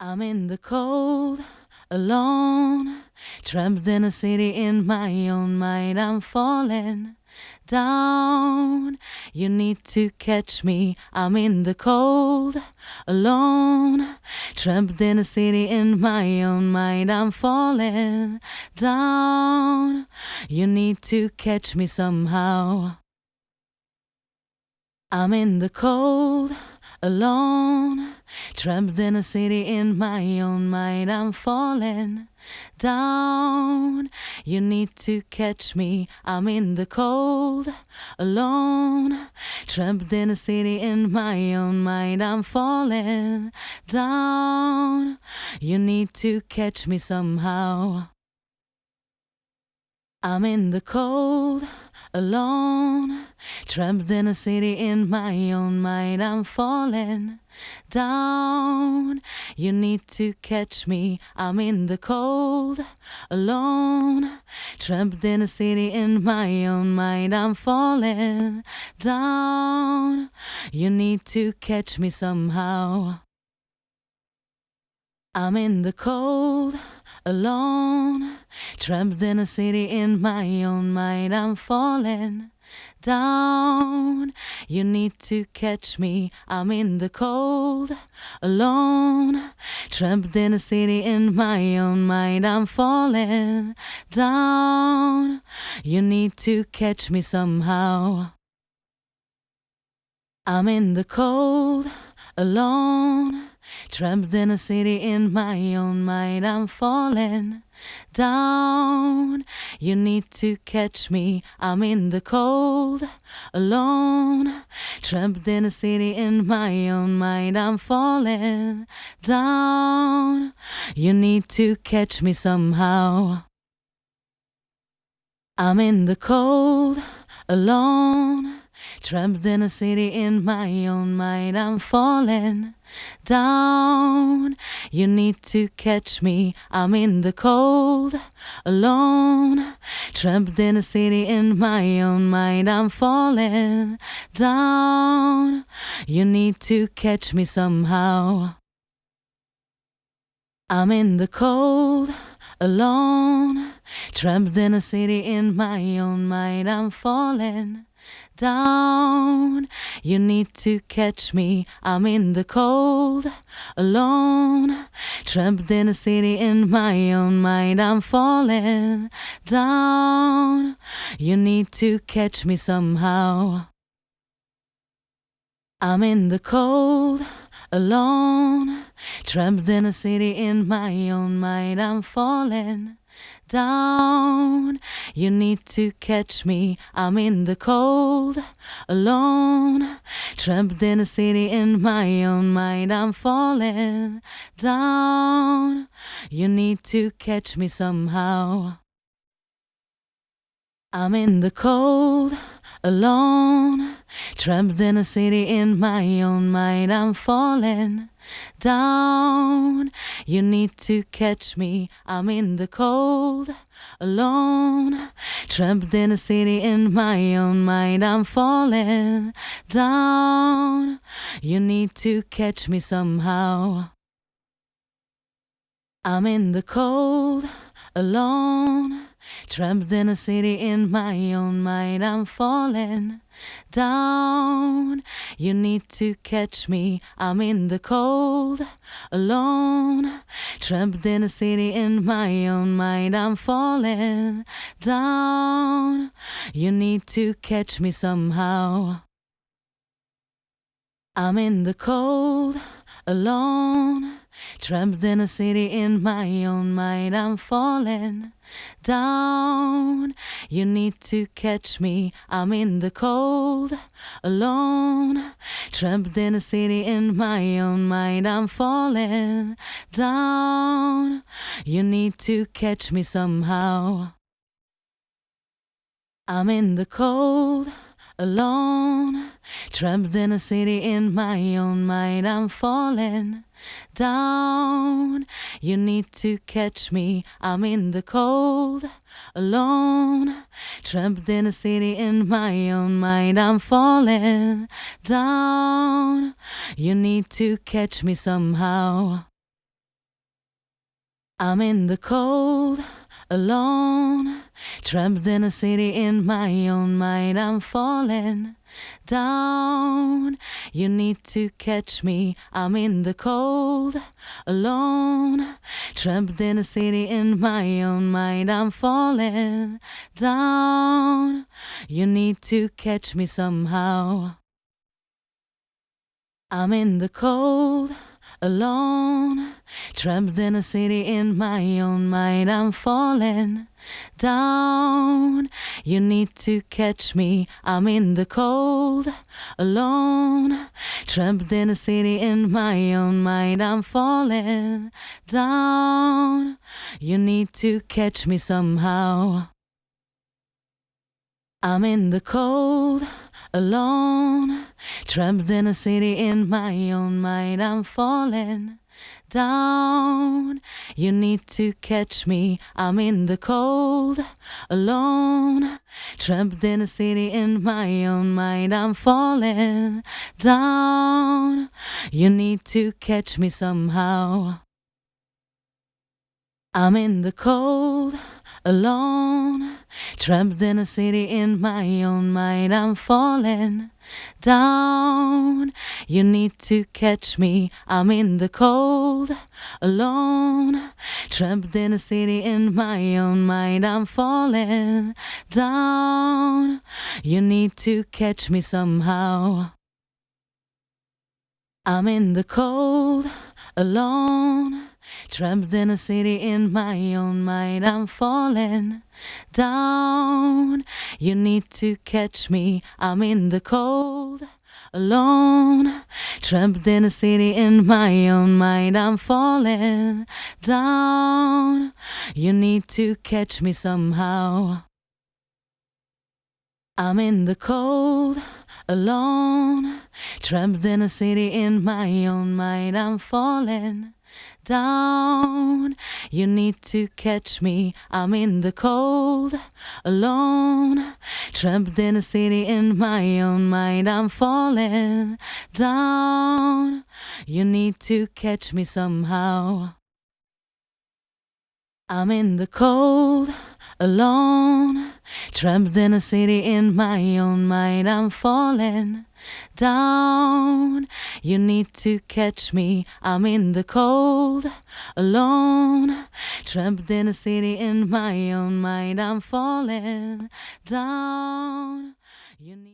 I'm in the cold, alone, trapped in a city in my own mind. I'm falling down. You need to catch me. I'm in the cold, alone, trapped in a city in my own mind. I'm falling down. You need to catch me somehow. I'm in the cold, alone, trapped in a city in my own mind. I'm falling down. You need to catch me. I'm in the cold, alone, trapped in a city in my own mind. I'm falling down. You need to catch me somehow. I'm in the cold, alone, trapped in a city in my own mind. I'm falling down. You need to catch me. I'm in the cold, alone, trapped in a city in my own mind. I'm falling down. You need to catch me somehow. I'm in the cold, alone, trapped in a city in my own mind. I'm falling down. You need to catch me. I'm in the cold, alone, trapped in a city in my own mind. I'm falling down. You need to catch me somehow. I'm in the cold, alone, trapped in a city in my own mind. I'm falling down. You need to catch me. I'm in the cold, alone, trapped in a city in my own mind. I'm falling down. You need to catch me somehow. I'm in the cold, alone, trapped in a city in my own mind. I'm falling down. You need to catch me. I'm in the cold, alone, trapped in a city in my own mind. I'm falling down. You need to catch me somehow. I'm in the cold, alone, trapped in a city in my own mind. I'm falling down. You need to catch me. I'm in the cold, alone, trapped in a city in my own mind. I'm falling down. You need to catch me somehow. I'm in the cold, alone, trapped in a city in my own mind. I'm falling down. You need to catch me. I'm in the cold, alone, trapped in a city in my own mind. I'm falling down. You need to catch me somehow. I'm in the cold, alone, trapped in a city in my own mind. I'm falling down. You need to catch me. I'm in the cold, alone, trapped in a city in my own mind. I'm falling down. You need to catch me somehow. I'm in the cold, alone, trapped in a city in my own mind. I'm falling down. You need to catch me. I'm in the cold, alone, trapped in a city in my own mind. I'm falling down. You need to catch me somehow. I'm in the cold, alone, trapped in a city in my own mind. I'm falling down. You need to catch me. I'm in the cold, alone, trapped in a city in my own mind. I'm falling down. You need to catch me somehow. I'm in the cold, alone, trapped in a city in my own mind. I'm falling down. You need to catch me. I'm in the cold, alone, trapped in a city in my own mind. I'm falling down. You need to catch me somehow. I'm in the cold, alone, trapped in a city in my own mind. I'm falling down. You need to catch me. I'm in the cold, alone, trapped in a city in my own mind. I'm falling down. You need to catch me somehow. I'm in the cold, alone, trapped in a city in my own mind. I'm falling down. You need to catch me. I'm in the cold, alone, trapped in a city in my own mind. I'm falling down. You need to catch me somehow. I'm in the cold, alone, trapped in a city in my own mind. I'm falling down. You need to catch me. I'm in the cold, alone, trapped in a city in my own mind. I'm falling down. You need to catch me somehow. I'm in the cold, alone, trapped in a city in my own mind. I'm falling down. You need to catch me. I'm in the cold, alone, trapped in a city in my own mind. I'm falling down. You need to catch me somehow. I'm in the cold, alone, trapped in a city in my own mind. I'm falling down. You need to catch me. I'm in the cold, alone, trapped in a city in my own mind. I'm falling down. You need to catch me somehow. I'm in the cold, alone, trapped in a city in my own mind. I'm falling down. You need to catch me. I'm in the cold, alone, trapped in a city in my own mind. I'm falling down. You need to catch me somehow. I'm in the cold, alone, trapped in a city in my own mind. I'm falling down. You need to catch me. I'm in the cold, alone, trapped in a city in my own mind. I'm falling down. You need